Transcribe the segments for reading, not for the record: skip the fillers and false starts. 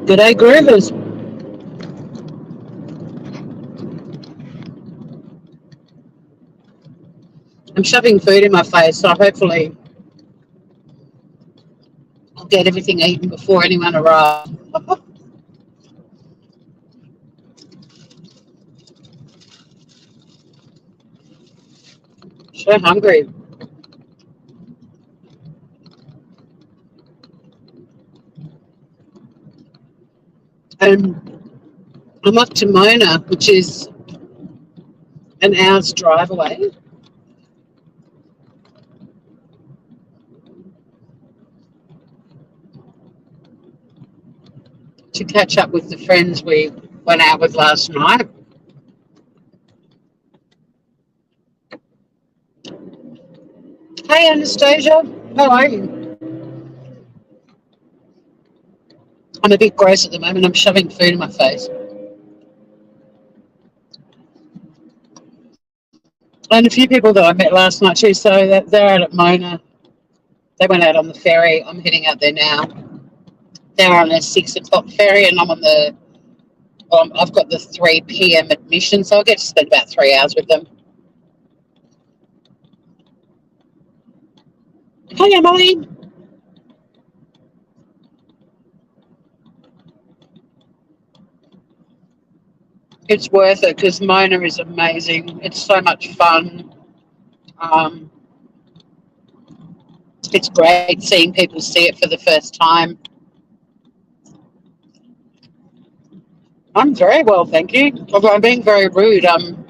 G'day, groovers. I'm shoving food in my face, so hopefully I'll get everything eaten before anyone arrives. So hungry. And I'm off to Mona, which is an hour's drive away, to catch up with the friends we went out with last night. Hey, Anastasia. How are you? I'm a bit gross at the moment. I'm shoving food in my face. And a few people that I met last night too, so they're out at Mona. They went out on the ferry. I'm heading out there now. They're on a 6 o'clock ferry, and I'm on the. I've got the 3 p.m. admission, so I'll get to spend about 3 hours with them. Hey, Emily. It's worth it because Mona is amazing. It's so much fun. Um, it's great seeing people see it for the first time. I'm very well, thank you. Although I'm being very rude. I'm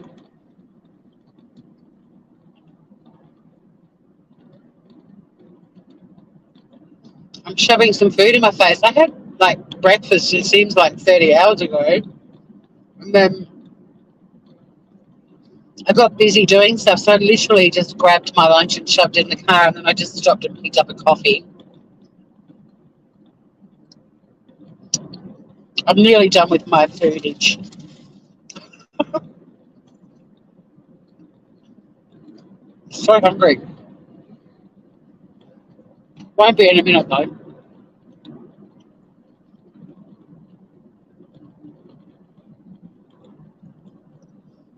shoving some food in my face. I had like breakfast. It seems like 30 hours ago, and then I got busy doing stuff. So I literally just grabbed my lunch and shoved it in the car, and then I just stopped and picked up a coffee. I'm nearly done with my foodage. So hungry. Won't be in a minute though.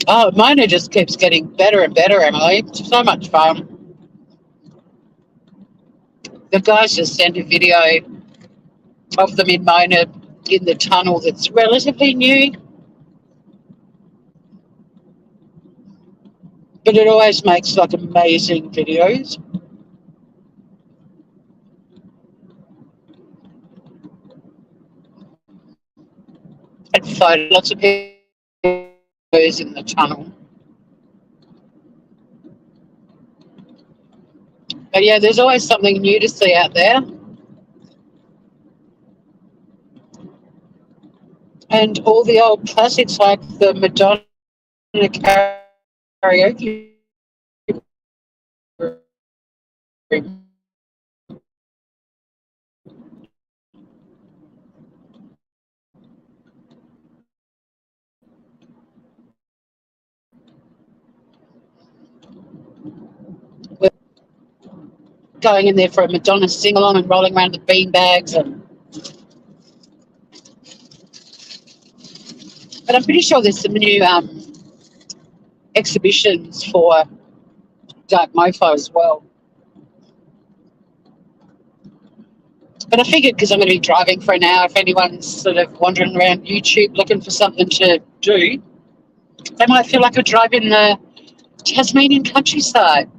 Oh, Mona just keeps getting better and better, Emily. It's so much fun. The guys just sent a video of them in Mona in the tunnel that's relatively new, but it always makes like amazing videos. And photos, lots of people in the tunnel. But yeah, there's always something new to see out there. And all the old classics like the Madonna karaoke room. We're going in there for a Madonna sing-along and rolling around the beanbags. But I'm pretty sure there's some new exhibitions for Dark Mofo as well. But I figured because I'm going to be driving for an hour, if anyone's sort of wandering around YouTube looking for something to do, they might feel like a drive in the Tasmanian countryside.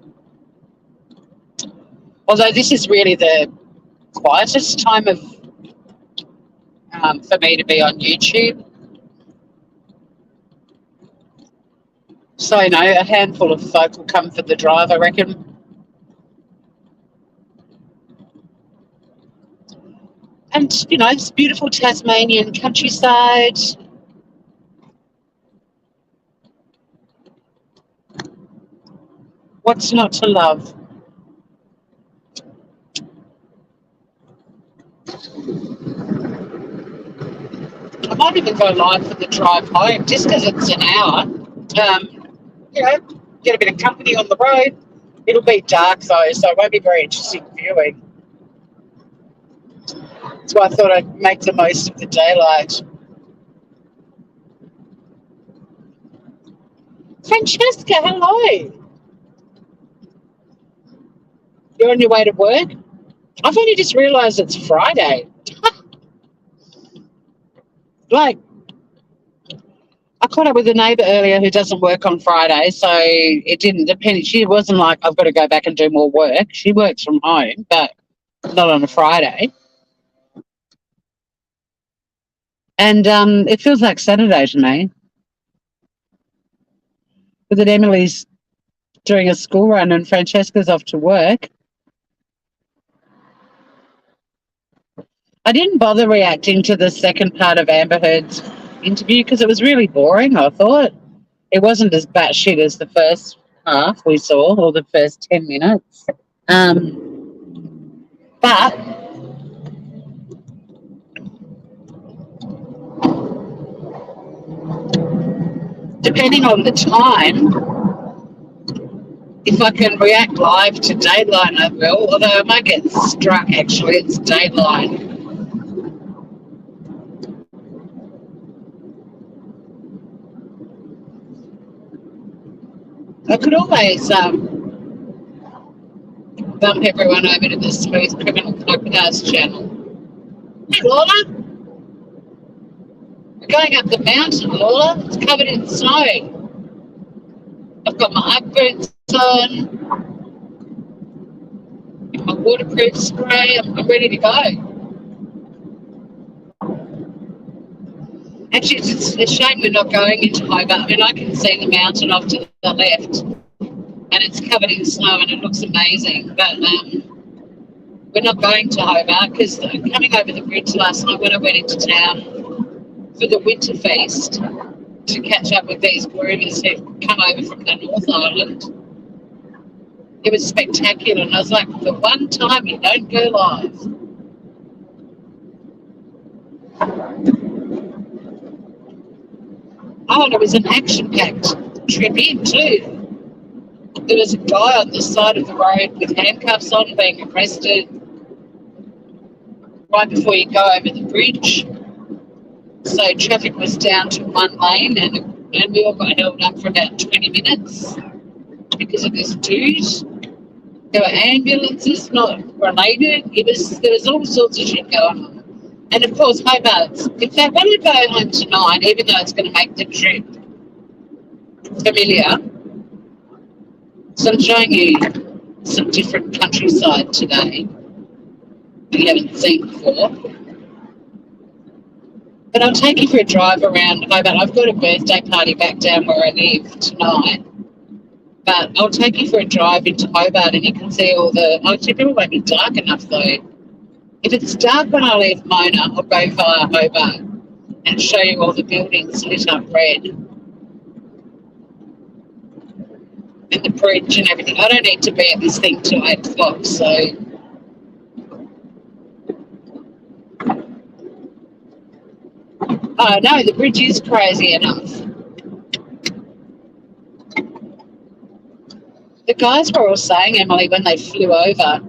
Although this is really the quietest time of for me to be on YouTube. So, a handful of folk will come for the drive, I reckon. And, it's beautiful Tasmanian countryside. What's not to love? I might even go live for the drive home just because it's an hour. Get a bit of company on the road. It'll be dark though, so it won't be very interesting viewing. That's why I thought I'd make the most of the daylight. Francesca, hello. You're on your way to work? I've only just realised it's Friday. Like, I caught up with a neighbour earlier who doesn't work on Friday, so it didn't depend. She wasn't like, I've got to go back and do more work. She works from home, but not on a Friday. And it feels like Saturday to me. But that Emily's doing a school run and Francesca's off to work. I didn't bother reacting to the second part of Amber Heard's interview because it was really boring, I thought. It wasn't as batshit as the first half we saw, or the first 10 minutes. But depending on the time, if I can react live to Dateline, I will, although I might get struck, actually. It's Dateline. I could always bump everyone over to the Smooth Criminal Podcast channel. Hey, Lola. We're going up the mountain, Lola. It's covered in snow. I've got my Ugg boots on, my waterproof spray. I'm ready to go. Actually, it's a shame we're not going into Hobart. I mean, I can see the mountain off to the left, and it's covered in snow, and it looks amazing. But we're not going to Hobart because coming over the bridge last night when I went into town for the winter feast to catch up with these groomers who've come over from the North Island. It was spectacular, and I was like, for one time you don't go live. Oh, and it was an action-packed trip in too. There was a guy on the side of the road with handcuffs on being arrested right before you go over the bridge. So traffic was down to one lane, and we all got held up for about 20 minutes because of this dude. There were ambulances not related. There was all sorts of shit going on. And of course, Hobart's. In fact, when I go home tonight, even though it's going to make the trip familiar, so I'm showing you some different countryside today that you haven't seen before. But I'll take you for a drive around Hobart. I've got a birthday party back down where I live tonight. But I'll take you for a drive into Hobart and you can see all the... Actually, it won't be dark enough though. If it's dark when I leave Mona, I'll go via Hobart and show you all the buildings lit up red. And the bridge and everything. I don't need to be at this thing till 8 o'clock, so... Oh, no, the bridge is crazy enough. The guys were all saying, Emily, when they flew over,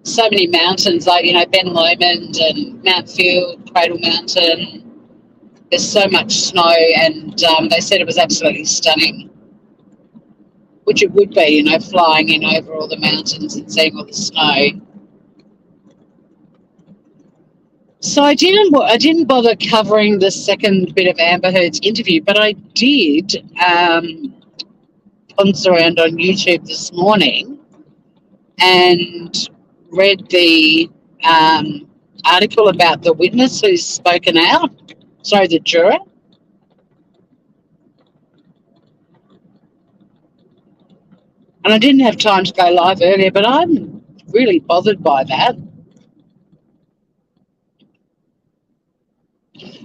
so many mountains, like, you know, Ben Lomond and Mount Field, Cradle Mountain. There's so much snow, and they said it was absolutely stunning, which it would be, you know, flying in over all the mountains and seeing all the snow. So I didn't bother covering the second bit of Amber Heard's interview, but I did ponce around on YouTube this morning and read the article about the witness who's spoken out, the juror. And I didn't have time to go live earlier, but I'm really bothered by that.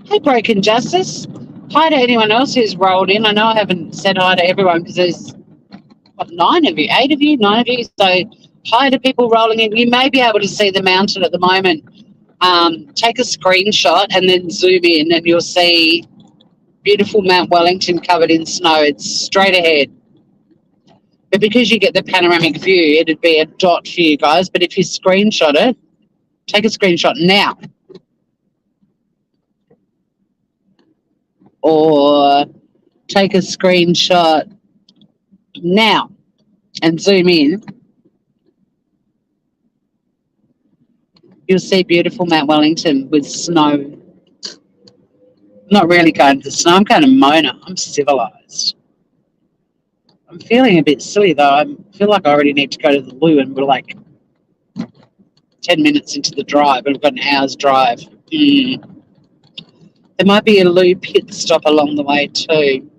Hey, Broken Justice. Hi to anyone else who's rolled in. I know I haven't said hi to everyone because there's, what, 9 of you? So hi to people rolling in. You may be able to see the mountain at the moment. Take a screenshot and then zoom in and you'll see beautiful Mount Wellington covered in snow. It's straight ahead. But because you get the panoramic view, it'd be a dot for you guys. But if you screenshot it, Take a screenshot now. Or take a screenshot now and zoom in. You'll see beautiful Mount Wellington with snow. I'm not really going to the snow. I'm going to Mona. I'm civilised. I'm feeling a bit silly though. I feel like I already need to go to the loo, and we're like 10 minutes into the drive, and we've got an hour's drive. There might be a loo pit stop along the way too.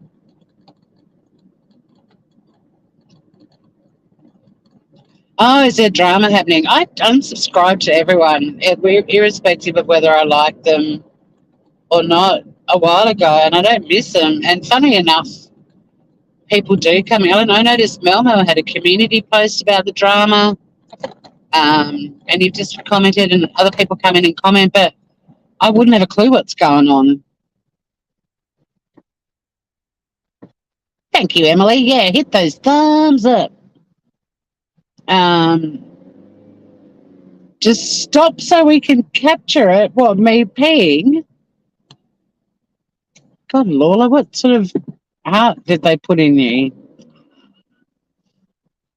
Oh, is there drama happening? I unsubscribe to everyone, irrespective of whether I like them or not, a while ago, and I don't miss them. And funny enough, people do come in. I noticed Melmo had a community post about the drama, and you've just commented, and other people come in and comment, but I wouldn't have a clue what's going on. Thank you, Emily. Yeah, hit those thumbs up. Just stop so we can capture it. What, me peeing? God, Lola, what sort of art did they put in you?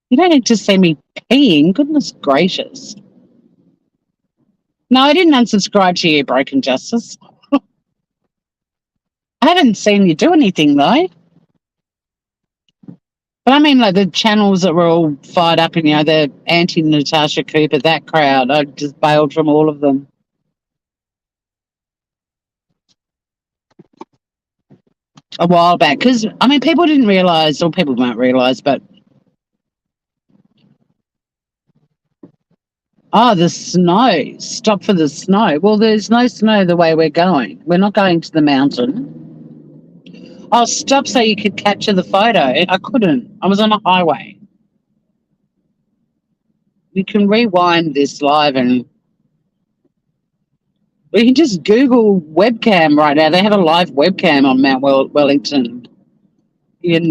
You don't need to see me peeing. Goodness gracious. No, I didn't unsubscribe to you, Broken Justice. I haven't seen you do anything, though. But I mean, like the channels that were all fired up, and the anti-Natasha Cooper, that crowd, I just bailed from all of them. A while back, because I mean, people didn't realise, or people won't realise, but the snow. Stop for the snow. Well, there's no snow the way we're going. We're not going to the mountain. Oh, stop so you could capture the photo. I couldn't. I was on a highway. You can rewind this live, and we can just Google webcam right now. They have a live webcam on Mount Wellington. If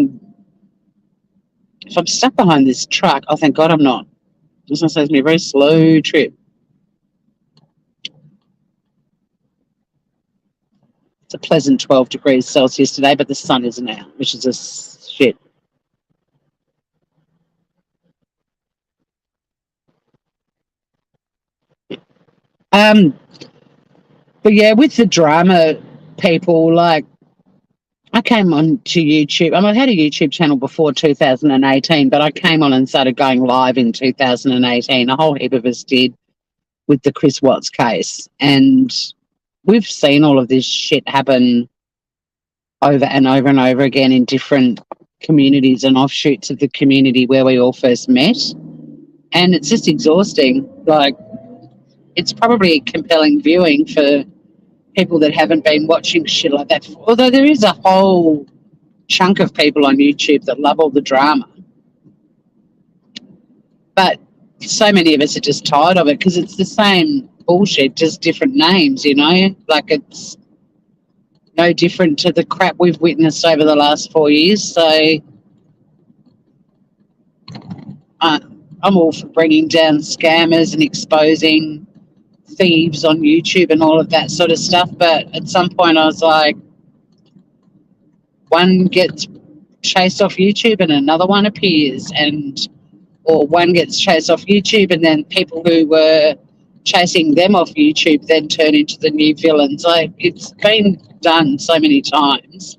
I'm stuck behind this truck, oh, thank God I'm not. This is going to be a very slow trip. It's a pleasant 12 degrees Celsius today, but the sun isn't out, which is a shit. But yeah, with the drama people, like, I came on to YouTube. I had a YouTube channel before 2018, but I came on and started going live in 2018. A whole heap of us did with the Chris Watts case. And we've seen all of this shit happen over and over and over again in different communities and offshoots of the community where we all first met. And it's just exhausting. Like, it's probably compelling viewing for people that haven't been watching shit like that. Although there is a whole chunk of people on YouTube that love all the drama. But so many of us are just tired of it because it's the same bullshit, just different names, Like, it's no different to the crap we've witnessed over the last 4 years. So I'm all for bringing down scammers and exposing thieves on YouTube and all of that sort of stuff. But at some point I was like, one gets chased off YouTube and another one appears, or one gets chased off YouTube and then people who were chasing them off YouTube then turn into the new villains. Like, it's been done so many times.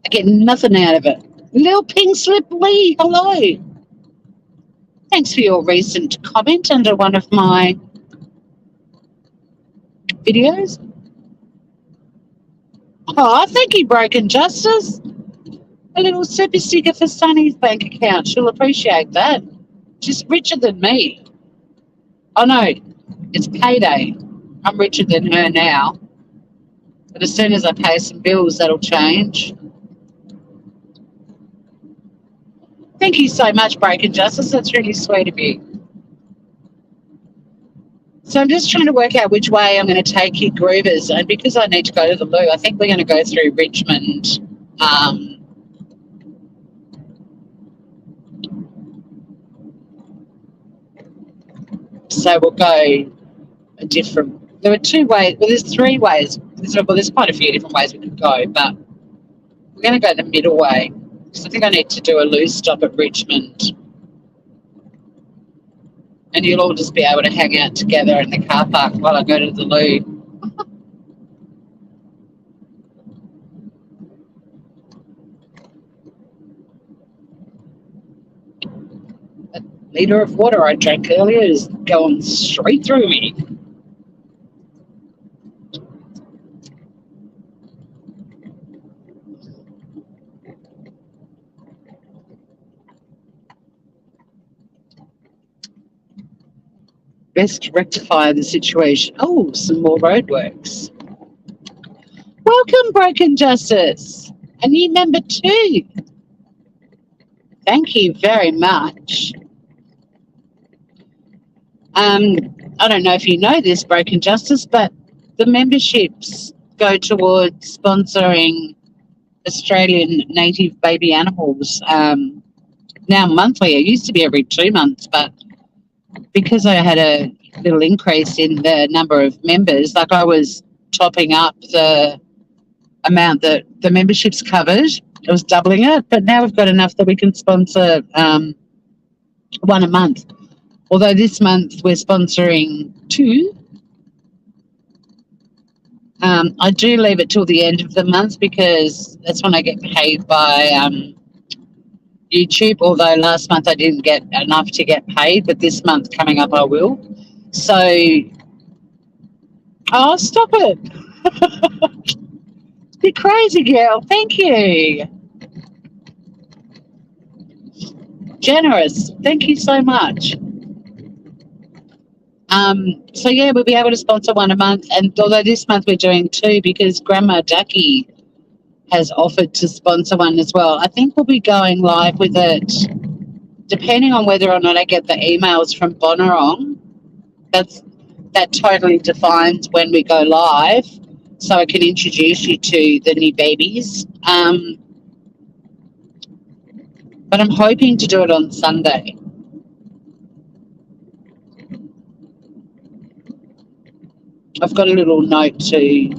I get nothing out of it. Lil Pink Slip Lee, hello. Thanks for your recent comment under one of my videos. Oh, thank you, Broken Justice. A little super sticker for Sunny's bank account. She'll appreciate that. She's richer than me. Oh, no, it's payday. I'm richer than her now. But as soon as I pay some bills, that'll change. Thank you so much, Broken Justice. That's really sweet of you. So I'm just trying to work out which way I'm going to take you, Groovers. And because I need to go to the loo, I think we're going to go through Richmond. So we'll go a different. There are 2 ways. Well, there's 3 ways. There's quite a few different ways we could go, but we're going to go the middle way. So I think I need to do a loose stop at Richmond, and you'll all just be able to hang out together in the car park while I go to the loo. A litre of water I drank earlier is going straight through me. Best rectify the situation. Oh, some more roadworks. Welcome, Broken Justice. A new member too. Thank you very much. I don't know if you know this, Broken Justice, but the memberships go towards sponsoring Australian native baby animals now monthly. It used to be every 2 months, but because I had a little increase in the number of members, like I was topping up the amount that the memberships covered. I was doubling it, but now we've got enough that we can sponsor 1 a month. Although this month we're sponsoring 2. I do leave it till the end of the month because that's when I get paid by YouTube, although last month I didn't get enough to get paid, but this month coming up I will. So, oh, stop it. You're crazy, girl. Thank you. Generous. Thank you so much. So, yeah, we'll be able to sponsor 1 a month, and although this month we're doing 2 because Grandma Ducky has offered to sponsor 1 as well. I think we'll be going live with it depending on whether or not I get the emails from Bonarong. That totally defines when we go live, so I can introduce you to the new babies. But I'm hoping to do it on Sunday. I've got a little note to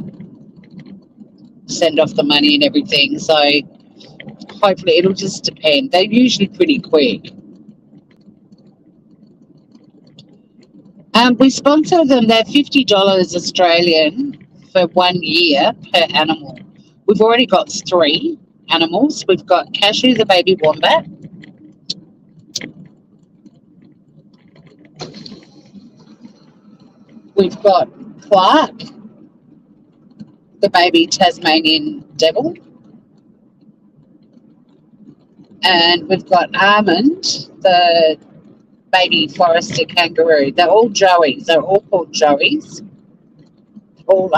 send off the money and everything, so hopefully it'll just depend. They're usually pretty quick. We sponsor them. They're $50 Australian for 1 year per animal. We've already got 3 animals. We've got Cashew, the baby wombat. We've got Clark, the baby Tasmanian devil. And we've got Almond, the baby Forester kangaroo. They're all Joeys. They're all called Joeys. All,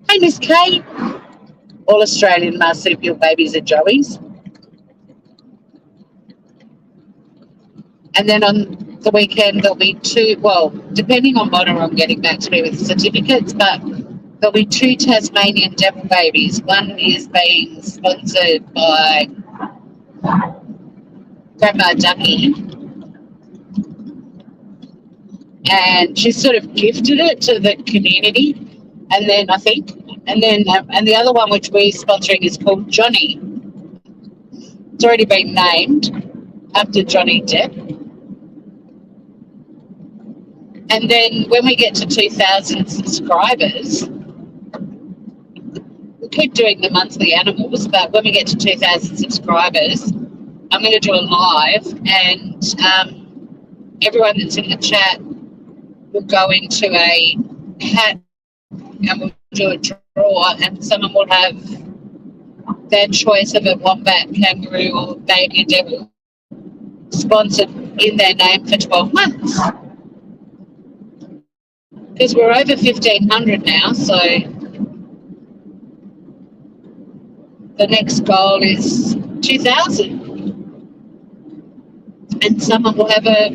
hey, Miss Kate. All Australian marsupial babies are Joeys. And then on the weekend, there'll be 2, well, depending on Bonarong getting back to me with certificates, but there'll be 2 Tasmanian devil babies. One is being sponsored by Grandma Ducky, and she sort of gifted it to the community. And then I think, and the other one which we're sponsoring is called Johnny. It's already been named after Johnny Depp. And then when we get to 2,000 subscribers, we keep doing the monthly animals, but when we get to 2,000 subscribers, I'm going to do a live, and everyone that's in the chat will go into a hat and we'll do a draw, and someone will have their choice of a wombat, kangaroo or baby devil sponsored in their name for 12 months. Because we're over 1,500 now, so the next goal is 2,000. And someone will have a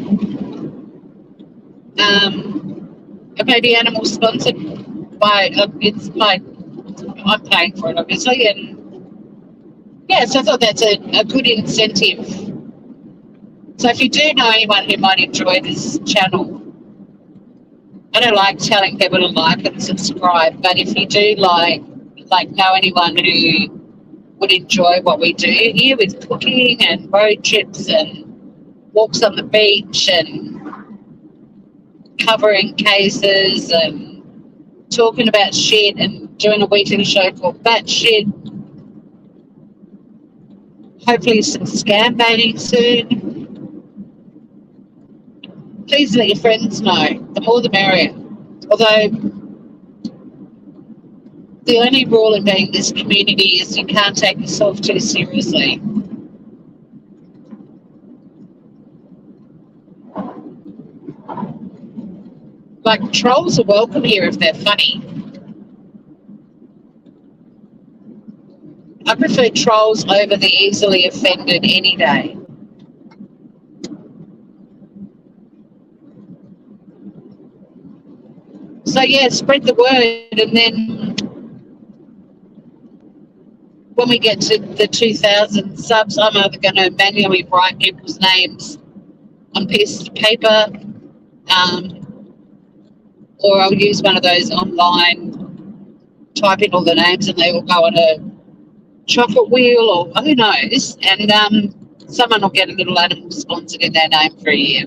baby animal sponsored by, I'm paying for it obviously, and yeah, so I thought that's a good incentive. So if you do know anyone who might enjoy this channel, I don't like telling people to like and subscribe, but if you do know anyone who would enjoy what we do here with cooking and road trips and walks on the beach and covering cases and talking about shit and doing a weekly show called Bat Shit. Hopefully some scam baiting soon. Please let your friends know. The more the merrier. Although the only rule in being this community is you can't take yourself too seriously. Like, trolls are welcome here if they're funny. I prefer trolls over the easily offended any day. So, yeah, spread the word, and then when we get to the 2,000 subs, I'm either going to manually write people's names on pieces of paper, or I'll use one of those online, type in all the names, and they will go on a chocolate wheel, or who knows, and someone will get a little animal sponsored in their name for a year.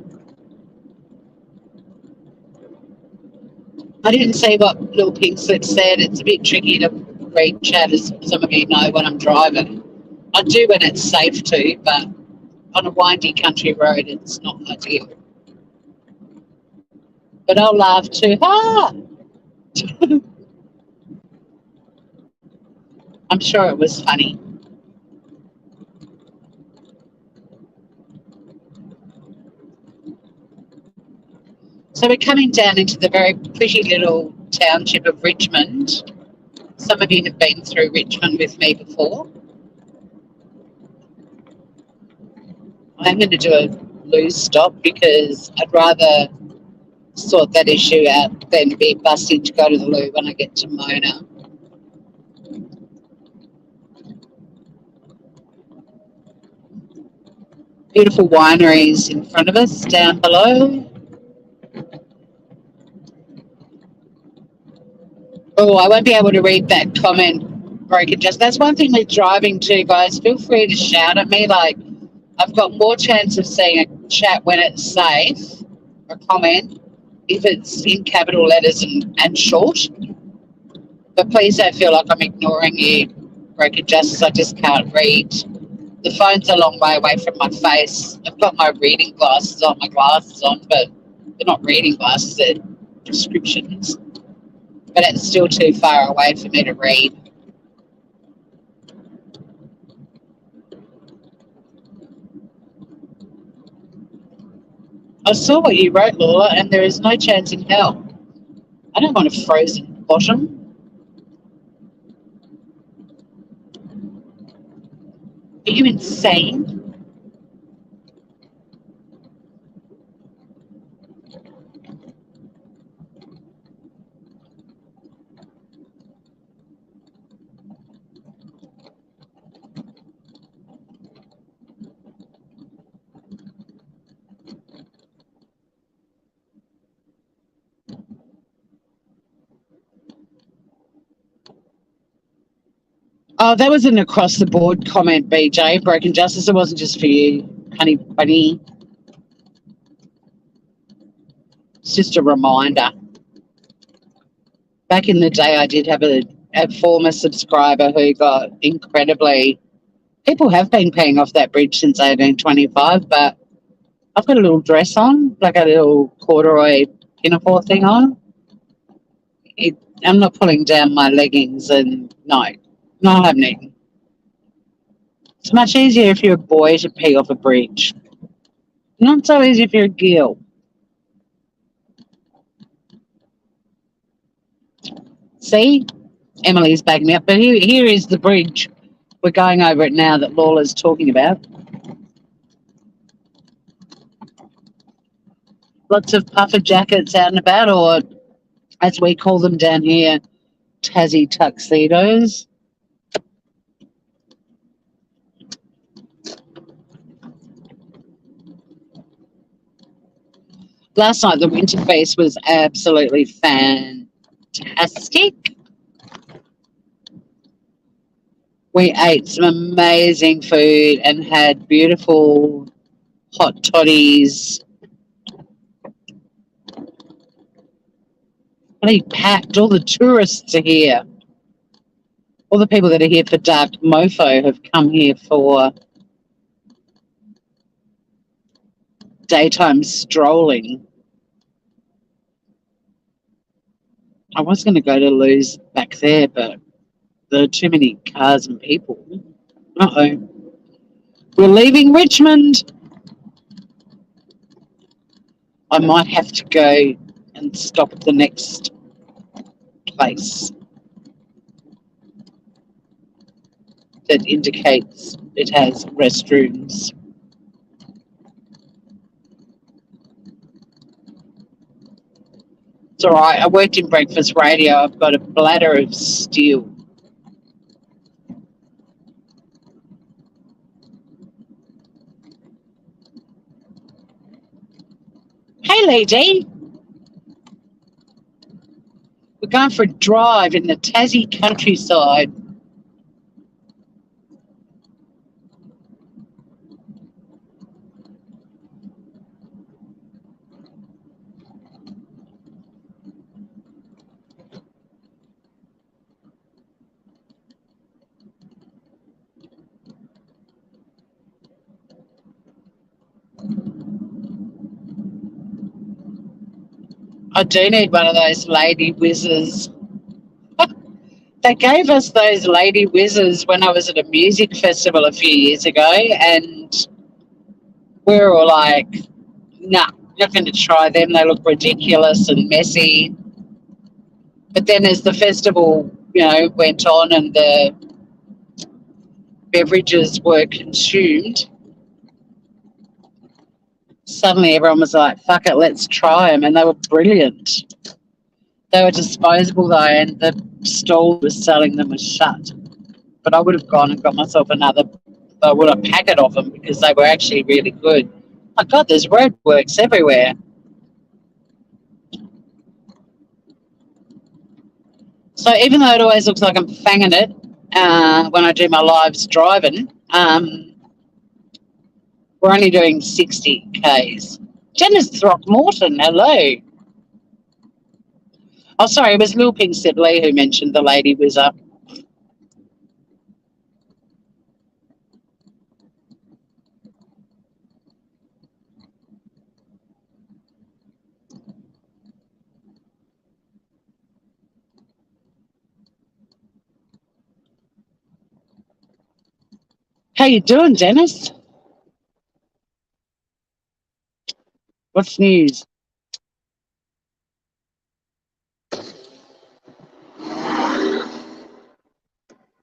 I didn't see what Little Pink Slip said. It's a bit tricky to read chat, as some of you know, when I'm driving. I do when it's safe to, but on a windy country road, it's not ideal. But I'll laugh too hard. I'm sure it was funny. So we're coming down into the very pretty little township of Richmond. Some of you have been through Richmond with me before. I'm going to do a loo stop because I'd rather sort that issue out than be busting to go to the loo when I get to Mona. Beautiful wineries in front of us down below. Oh, I won't be able to read that comment. Broken just that's one thing with driving too, guys. Feel free to shout at me. Like, I've got more chance of seeing a chat when it's safe, or comment, if it's in capital letters and short. But please don't feel like I'm ignoring you, Broken Justice. I just can't read. The phone's a long way away from my face. I've got my reading glasses on, but they're not reading glasses, they're prescriptions. But it's still too far away for me to read. I saw what you wrote, Lola, and there is no chance in hell. I don't want a frozen bottom. Are you insane? Oh, that was an across the board comment, BJ. Broken Justice. It wasn't just for you, honey bunny. It's just a reminder. Back in the day, I did have a former subscriber who got incredibly. People have been paying off that bridge since 1825, but I've got a little dress on, like a little corduroy pinafore thing on. I'm not pulling down my leggings, and no, not happening. It's much easier if you're a boy to pee off a bridge. Not so easy if you're a girl. See? Emily's backing me up. But here is the bridge. We're going over it now that Lawla's talking about. Lots of puffer jackets out and about, or as we call them down here, Tassie tuxedos. Last night, the winter feast was absolutely fantastic. We ate some amazing food and had beautiful hot toddies. Bloody packed. All the tourists are here. All the people that are here for Dark Mofo have come here for daytime strolling. I was going to go to Lou's back there, but there are too many cars and people. Uh-oh. We're leaving Richmond. I might have to go and stop at the next place that indicates it has restrooms. It's all right. I worked in breakfast radio. I've got a bladder of steel. Hey, lady. We're going for a drive in the Tassie countryside. I do need one of those lady whizzes. They gave us those lady whizzes when I was at a music festival a few years ago, and we were all like, nah, not going to try them. They look ridiculous and messy. But then as the festival, went on and the beverages were consumed, suddenly everyone was like, fuck it, let's try them. And they were brilliant. They were disposable though, and the stall was selling them was shut. But I would have gone and got myself a packet of them because they were actually really good. My God, there's roadworks everywhere. So even though it always looks like I'm fanging it when I do my lives driving, we're only doing 60 Ks. Janice Throckmorton, hello. Oh, sorry, it was Lil Pink Sibley who mentioned the Lady Whizzer. How you doing, Dennis? What's news?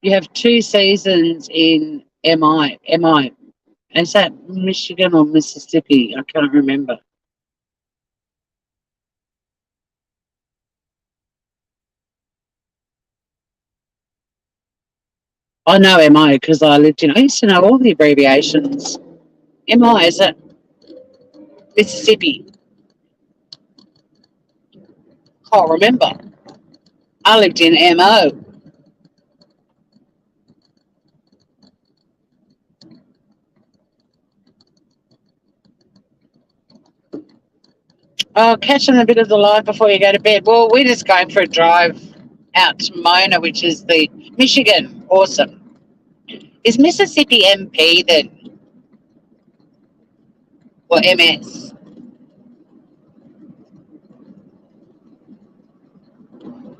You have 2 seasons in MI. Is that Michigan or Mississippi? I can't remember. I know MI because I used to know all the abbreviations. MI, is it Mississippi? Can't remember. I lived in MO. Oh, catching a bit of the light before you go to bed. Well, we're just going for a drive out to Mona, which is the Michigan. Awesome. Is Mississippi MP then? Or MS?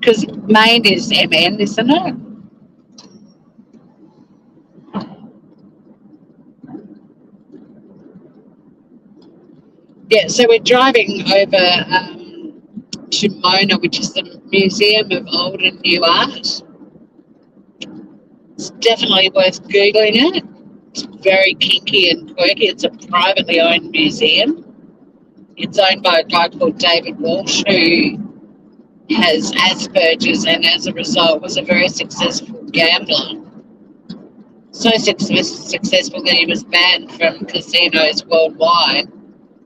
Because Maine is MN, isn't it? Yeah, so we're driving over to Mona, which is the Museum of Old and New Art. It's definitely worth Googling it. It's very kinky and quirky. It's a privately owned museum. It's owned by a guy called David Walsh, who has Asperger's and as a result was a very successful gambler. So successful that he was banned from casinos worldwide.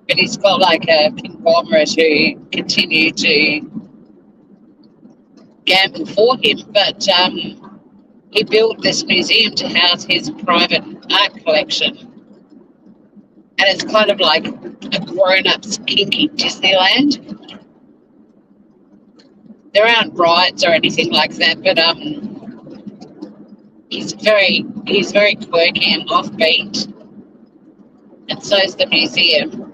but he's got like a conglomerate who continue to gamble for him. But he built this museum to house his private art collection, and it's kind of like a grown-ups kinky Disneyland. There aren't rides or anything like that, but he's very quirky and offbeat, and so is the museum.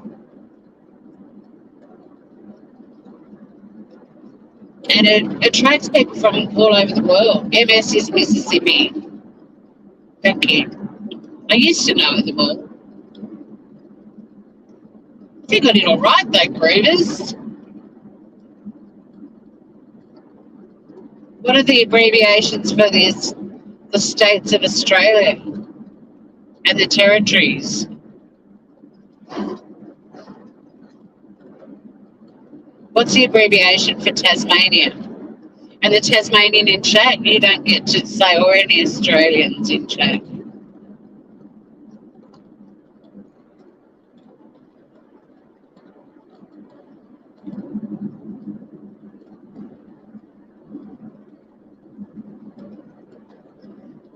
And it attracts people from all over the world. MS is Mississippi. Thank you. I used to know them all. They got it all right though, Groovers. What are the abbreviations for this? The states of Australia and the territories. What's the abbreviation for Tasmania? And the Tasmanian in chat, you don't get to say, or any Australians in chat.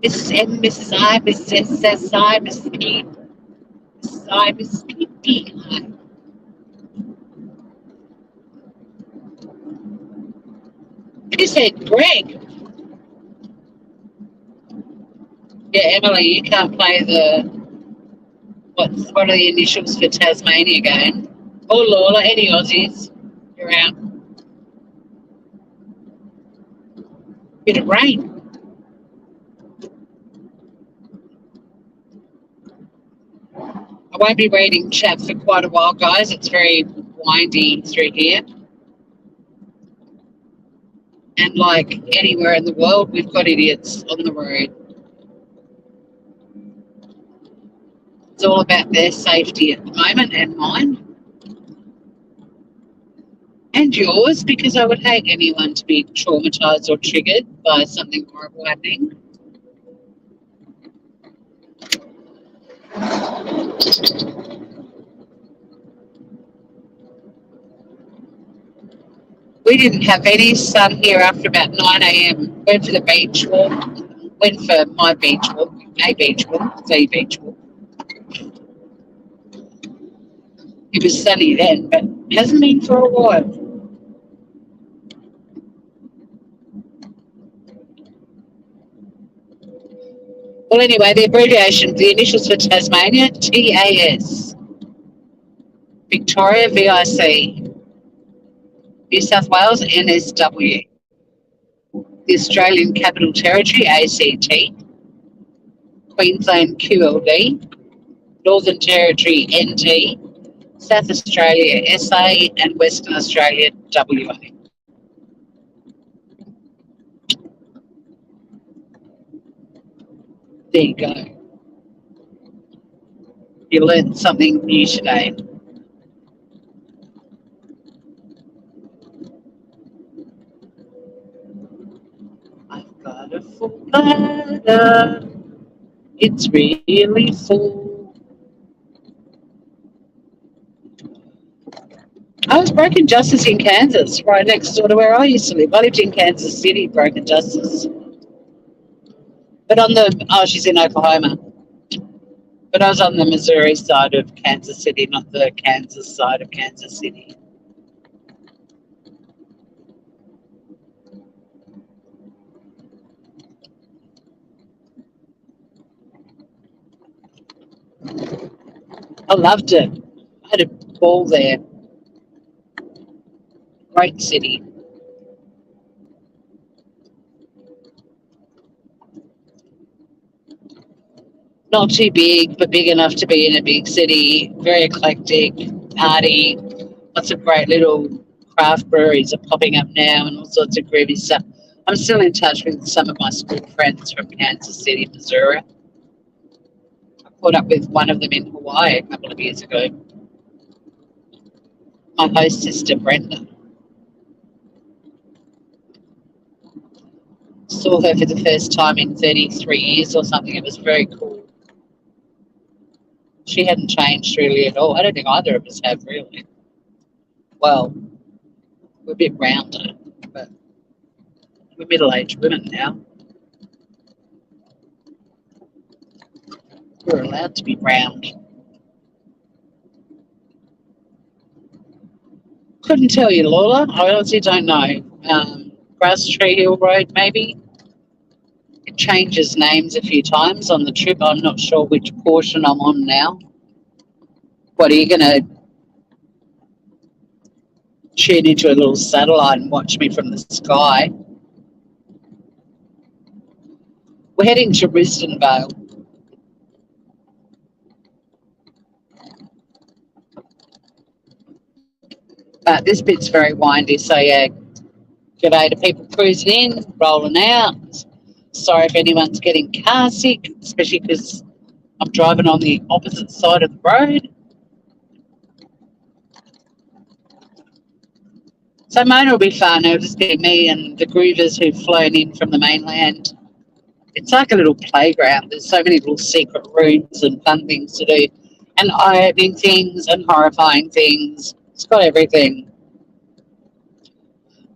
Mrs. M, Mrs. I, Mrs. S, I, Mrs. P, Mrs. I, Mrs. P, D, I. You said Greg. Yeah, Emily, you can't play the, what are the initials for Tasmania game? Or Lola, any Aussies, you're out. Bit of rain. I won't be reading chat for quite a while, guys. It's very windy through here. And like anywhere in the world, we've got idiots on the road. It's all about their safety at the moment and mine. And yours, because I would hate anyone to be traumatised or triggered by something horrible happening. We didn't have any sun here after about 9 a.m. Went for the beach walk. Went for my beach walk, the beach walk. It was sunny then, but it hasn't been for a while. Well, anyway, the abbreviation, the initials for Tasmania, TAS. Victoria, VIC. New South Wales, NSW. The Australian Capital Territory, ACT. Queensland, QLD. Northern Territory, NT. South Australia, SA. And Western Australia, WA. There you go. You learned something new today. I've got a full bladder. It's really full. I was Broken Justice in Kansas, right next door to where I used to live. I lived in Kansas City, Broken Justice. But on the, she's in Oklahoma. But I was on the Missouri side of Kansas City, not the Kansas side of Kansas City. I loved it. I had a ball there. Great city. Not too big, but big enough to be in a big city. Very eclectic, party. Lots of great little craft breweries are popping up now and all sorts of groovy stuff. I'm still in touch with some of my school friends from Kansas City, Missouri. I caught up with one of them in Hawaii a couple of years ago. My host sister, Brenda. Saw her for the first time in 33 years or something. It was very cool. She hadn't changed really at all. I don't think either of us have really. Well, we're a bit rounder, but we're middle-aged women now. We're allowed to be round. Couldn't tell you, Lola. I honestly don't know. Grass Tree Hill Road, maybe. It changes names a few times on the trip. I'm not sure which portion I'm on now. What, are you going to tune into a little satellite and watch me from the sky? We're heading to Risdon Vale. But this bit's very windy, so yeah, g'day to people cruising in, rolling out. Sorry if anyone's getting car sick, especially because I'm driving on the opposite side of the road. So Mona will be fun. It'll just be me and the groovers who've flown in from the mainland. It's like a little playground. There's so many little secret rooms and fun things to do, and eye-opening things and horrifying things. It's got everything.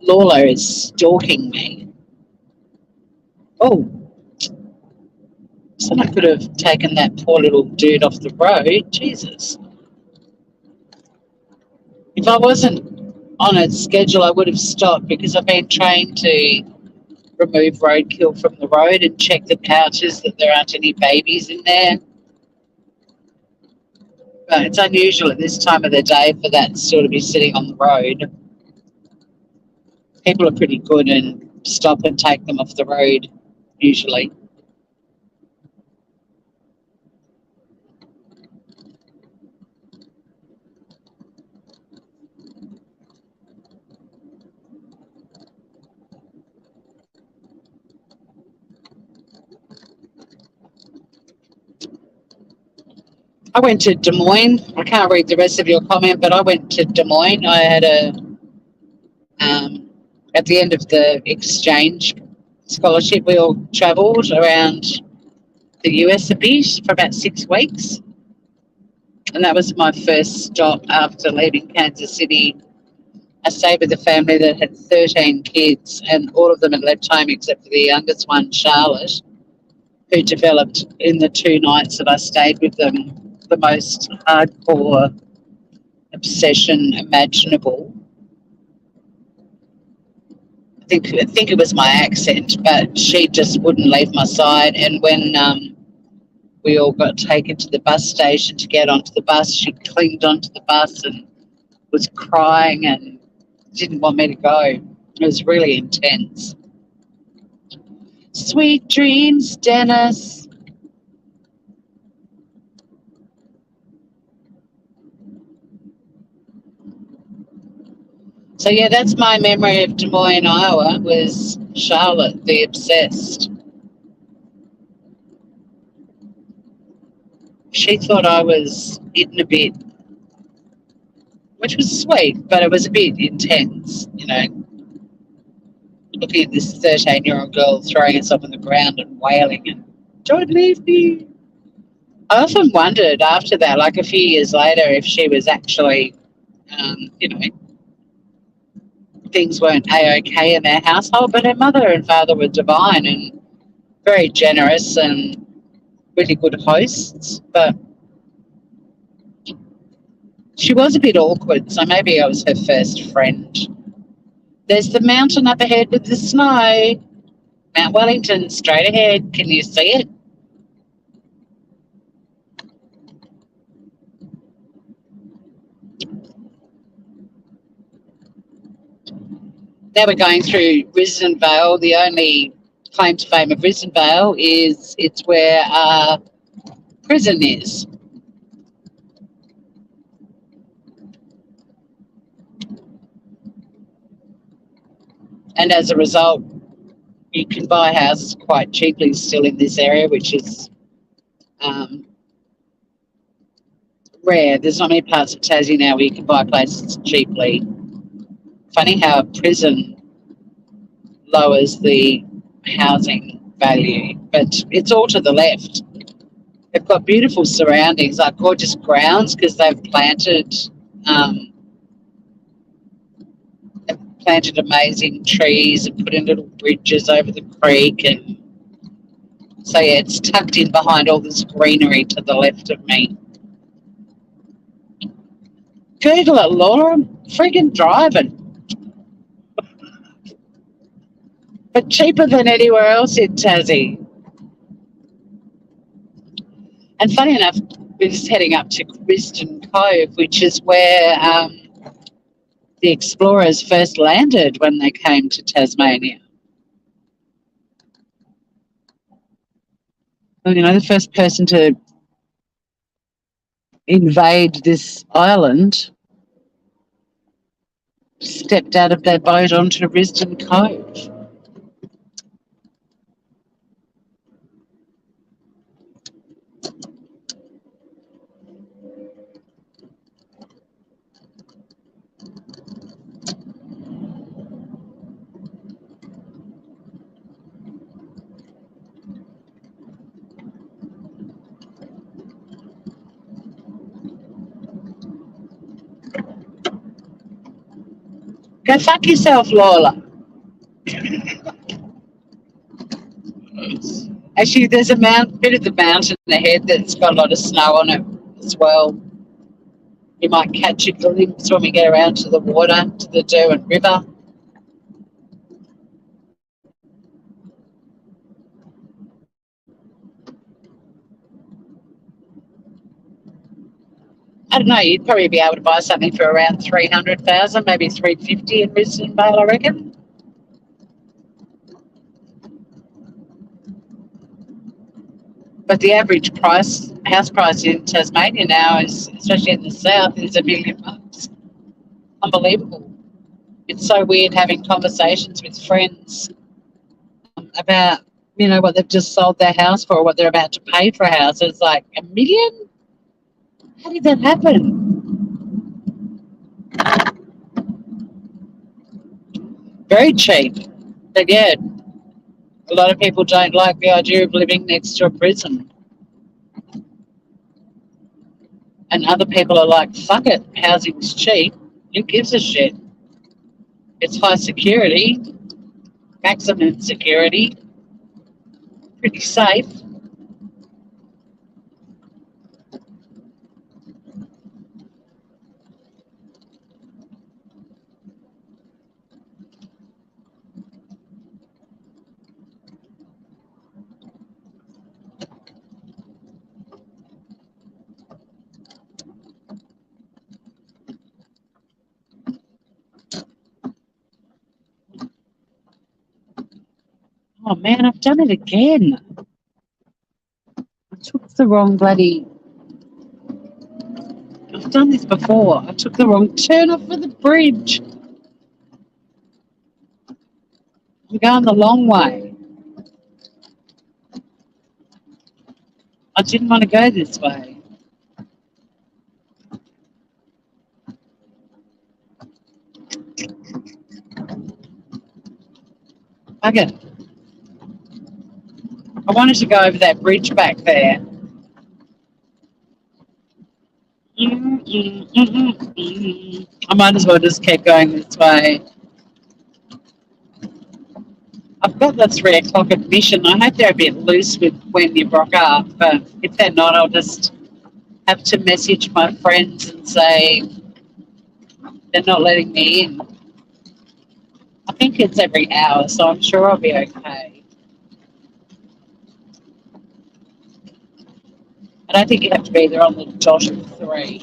Lola is stalking me. Oh, so I could have taken that poor little dude off the road. Jesus. If I wasn't on a schedule, I would have stopped because I've been trained to remove roadkill from the road and check the pouches that there aren't any babies in there. But it's unusual at this time of the day for that still to be sitting on the road. People are pretty good and stop and take them off the road, usually. I went to Des Moines. I can't read the rest of your comment, but I went to Des Moines. I had at the end of the exchange scholarship, we all travelled around the US a bit for about 6 weeks. And that was my first stop after leaving Kansas City. I stayed with a family that had 13 kids, and all of them had left home except for the youngest one, Charlotte, who developed in the 2 nights that I stayed with them the most hardcore obsession imaginable. I think it was my accent, but she just wouldn't leave my side. And when we all got taken to the bus station to get onto the bus, she clinged onto the bus and was crying and didn't want me to go. It was really intense. Sweet dreams, Dennis. So yeah, that's my memory of Des Moines, Iowa, was Charlotte, the obsessed. She thought I was eating a bit, which was sweet, but it was a bit intense, you know. Looking at this 13-year-old girl throwing herself on the ground and wailing and, "Don't leave me." I often wondered after that, like a few years later, if she was actually, you know, things weren't A-okay in their household, but her mother and father were divine and very generous and really good hosts. But she was a bit awkward, so maybe I was her first friend. There's the mountain up ahead with the snow. Mount Wellington, straight ahead. Can you see it? Now we're going through Risdon Vale. The only claim to fame of Risdon Vale is it's where our prison is. And as a result, you can buy houses quite cheaply still in this area, which is rare. There's not many parts of Tassie now where you can buy places cheaply. Funny how a prison lowers the housing value, but it's all to the left. They've got beautiful surroundings, like gorgeous grounds, because um, they've planted amazing trees and put in little bridges over the creek, and so yeah, it's tucked in behind all this greenery to the left of me. Google it, Laura. I'm friggin' driving, but cheaper than anywhere else in Tassie. And funny enough, we're just heading up to Risdon Cove, which is where the explorers first landed when they came to Tasmania. Well, you know, the first person to invade this island stepped out of their boat onto Risdon Cove. Go fuck yourself, Lola. Actually, there's a bit of the mountain ahead that's got a lot of snow on it as well. You might catch a glimpse when we get around to the water, to the Derwent River. I don't know, you'd probably be able to buy something for around 300,000, maybe 350 in Risdon Vale, I reckon. But the average house price in Tasmania now is, especially in the south, is $1 million. Unbelievable. It's so weird having conversations with friends about, you know, what they've just sold their house for, or what they're about to pay for a house. It's like $1 million? How did that happen? Very cheap. But yeah, a lot of people don't like the idea of living next to a prison. And other people are like, fuck it, housing's cheap. Who gives a shit? It's high security, maximum security, pretty safe. Oh man, I've done it again. I took the wrong bloody. I've done this before. I took the wrong turn off of the bridge. I'm going the long way. I didn't want to go this way. Okay. I wanted to go over that bridge back there. I might as well just keep going this way. I've got the 3 o'clock admission. I hope they're a bit loose with when you rock up, but if they're not, I'll just have to message my friends and say they're not letting me in. I think it's every hour, so I'm sure I'll be okay. I don't think you have to be there on the dot of 3.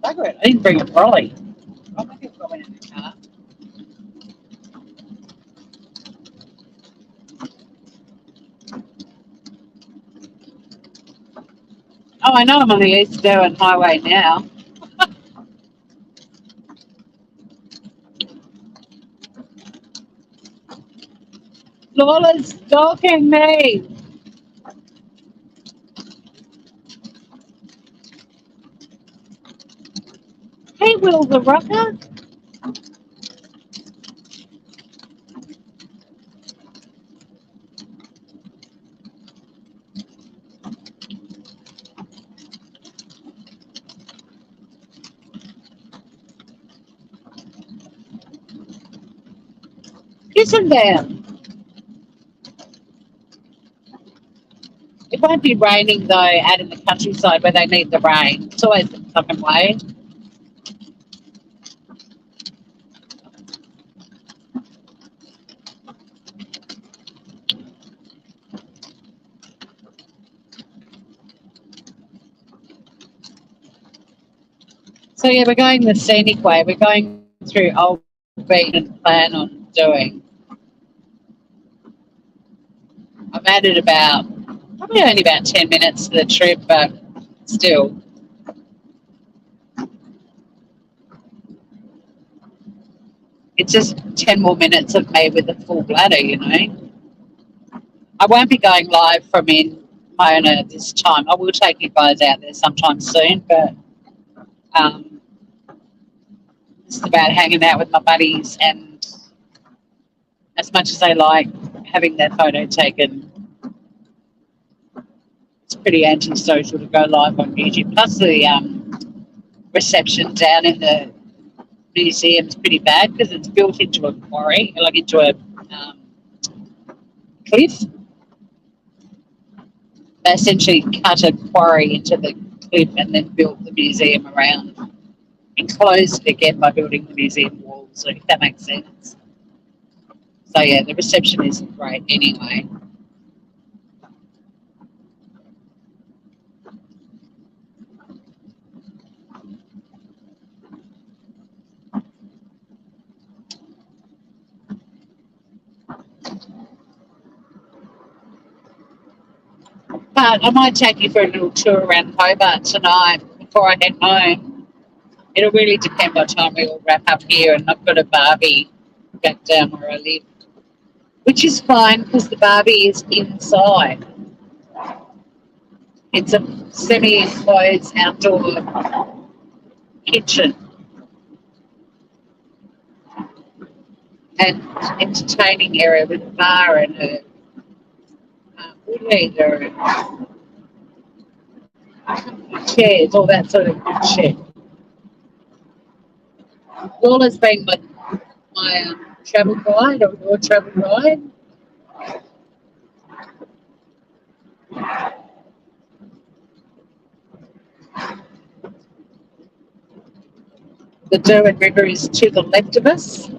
Bugger it, I didn't bring a trolley. I might have got one in the car. Oh, I know I'm on the East Derwent Highway now. Lola's stalking me. Hey, Will the Rocker. Isn't there? It won't be raining though out in the countryside where they need the rain. It's always the fucking way. So yeah, we're going the scenic way. We're going through Old Bean and plan on doing. I've added about probably only about 10 minutes to the trip, but still. It's just 10 more minutes of me with a full bladder, you know. I won't be going live from in Mona this time. I will take you guys out there sometime soon, but um, it's about hanging out with my buddies, and as much as I like having their photo taken, it's pretty antisocial to go live on YouTube. Plus the reception down in the museum is pretty bad because it's built into a quarry, like into a cliff. They essentially cut a quarry into the cliff and then built the museum around, enclosed it again by building the museum walls, if that makes sense. So yeah, the reception isn't great anyway. But I might take you for a little tour around Hobart tonight before I head home. It'll really depend what time we all wrap up here, and I've got a Barbie back down where I live, which is fine because the Barbie is inside. It's a semi-enclosed outdoor kitchen and entertaining area with a bar and a wood heater and chairs, all that sort of good shit. Lawla's been my travel guide or your travel guide. The Derwent River is to the left of us.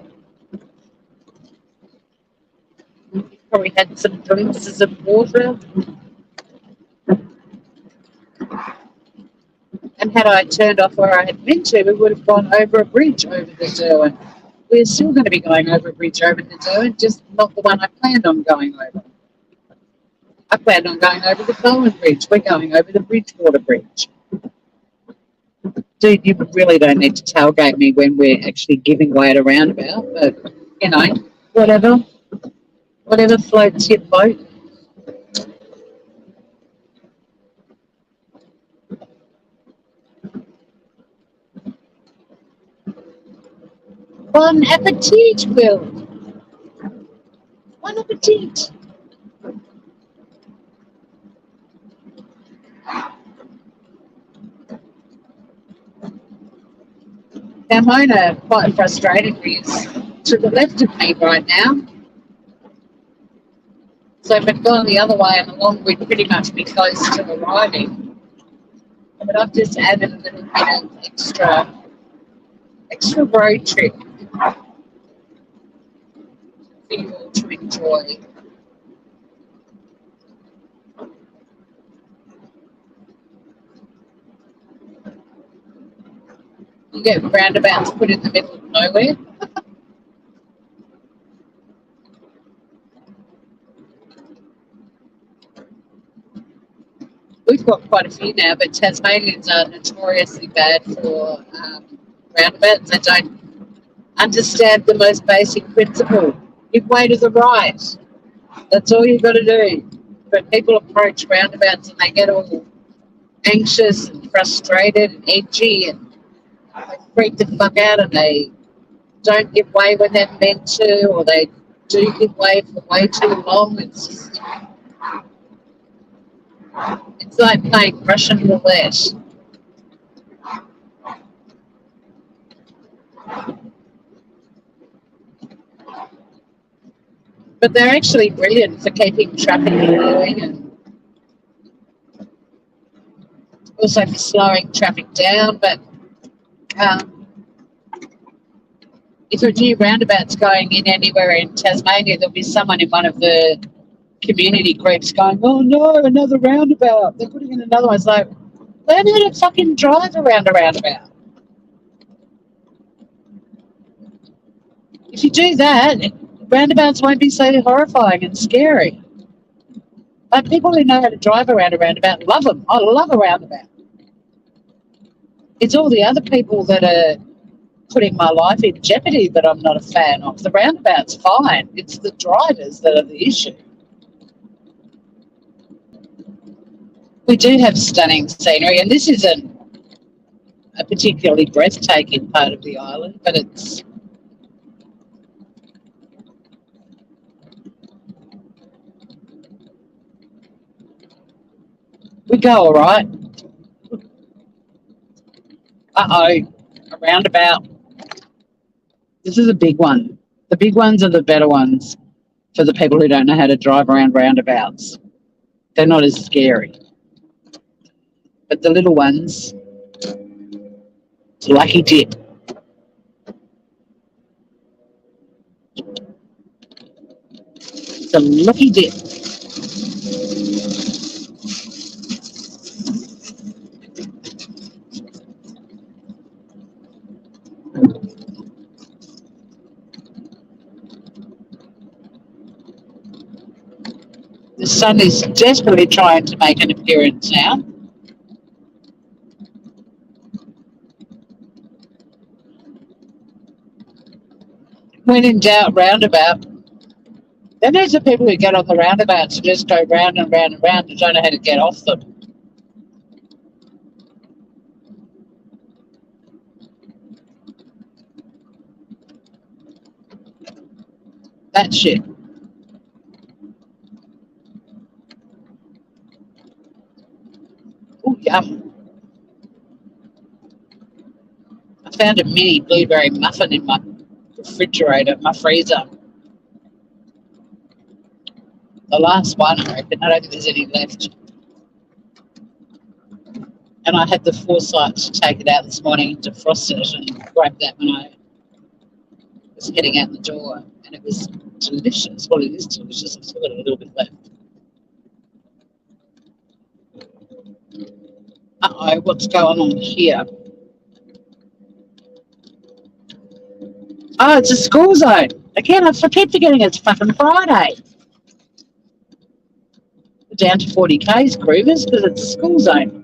Probably had some glimpses of water. And had I turned off where I had meant to, we would have gone over a bridge over the Derwent. We're still going to be going over a bridge over the Derwent, just not the one I planned on going over. I planned on going over the Bowen Bridge. We're going over the Bridgewater Bridge. Dude, you really don't need to tailgate me when we're actually giving way at a roundabout, but, you know, whatever. Whatever floats your boat. Bon appetit, Will. Bon appetit. Now, Mona, quite frustratingly, is to the left of me right now. So if I'd gone the other way and along, we'd pretty much be close to arriving. But I've just added a little bit of extra road trip for you all to enjoy. You get roundabouts put in the middle of nowhere. We've got quite a few now, but Tasmanians are notoriously bad for roundabouts. They don't understand the most basic principle. Give way to the right. That's all you've got to do. But people approach roundabouts and they get all anxious and frustrated and edgy and they freak the fuck out and they don't give way when they're meant to, or they do give way for way too long. It's like playing Russian roulette. But they're actually brilliant for keeping traffic moving and also for slowing traffic down. But um, if a new roundabout's going in anywhere in Tasmania, there'll be someone in one of the community groups going, "Oh no, another roundabout! They're putting in another one." It's like, learn how to fucking drive around a roundabout. If you do that, roundabouts won't be so horrifying and scary. Like people who know how to drive around a roundabout love them. I love a roundabout. It's all the other people that are putting my life in jeopardy that I'm not a fan of. The roundabout's fine. It's the drivers that are the issue. We do have stunning scenery, and this isn't a particularly breathtaking part of the island, but we go all right. Uh-oh, a roundabout. This is a big one. The big ones are the better ones for the people who don't know how to drive around roundabouts. They're not as scary. But the little ones, it's a lucky dip. It's a lucky dip. The sun is desperately trying to make an appearance now. When in doubt, roundabout. Then there's the people who get on the roundabouts and just go round and round and round and don't know how to get off them. That shit. Oh, yum. I found a mini blueberry muffin in my refrigerator, my freezer. The last one, I reckon. I don't think there's any left. And I had the foresight to take it out this morning to frost it and grab that when I was heading out the door. And it was delicious. Well, it is delicious. I've still got a little bit left. Uh-oh, what's going on here? Oh, it's a school zone. Again, I keep forgetting it's fucking Friday. We're down to 40 Ks, Groovers, because it's school zone.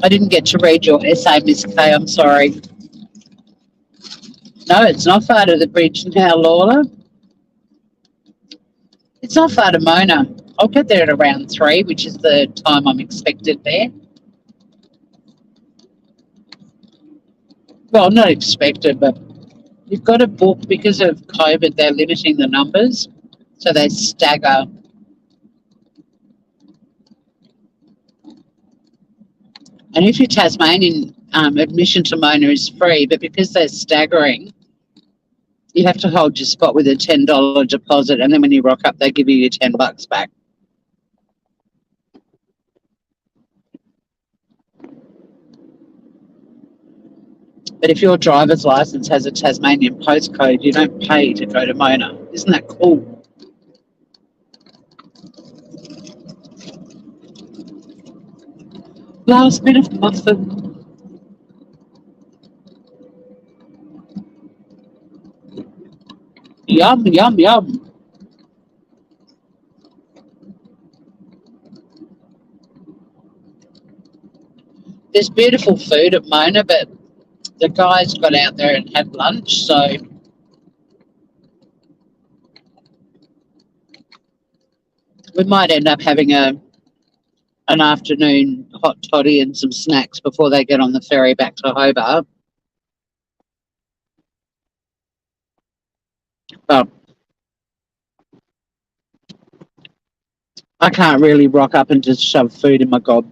I didn't get to read your essay, Miss K. I'm sorry. No, it's not far to the bridge now, Lawler. It's not far to Mona. I'll get there at around 3, which is the time I'm expected there. Well, not expected, but you've got to book because of COVID. They're limiting the numbers, so they stagger. And if you're Tasmanian, admission to Mona is free, but because they're staggering, you have to hold your spot with a $10 deposit, and then when you rock up, they give you your $10 back. But if your driver's license has a Tasmanian postcode, you don't pay to go to Mona. Isn't that cool? Last bit of muffin. Yum, yum, yum. There's beautiful food at Mona, but the guys got out there and had lunch, so we might end up having an afternoon hot toddy and some snacks before they get on the ferry back to Hobart. But I can't really rock up and just shove food in my gob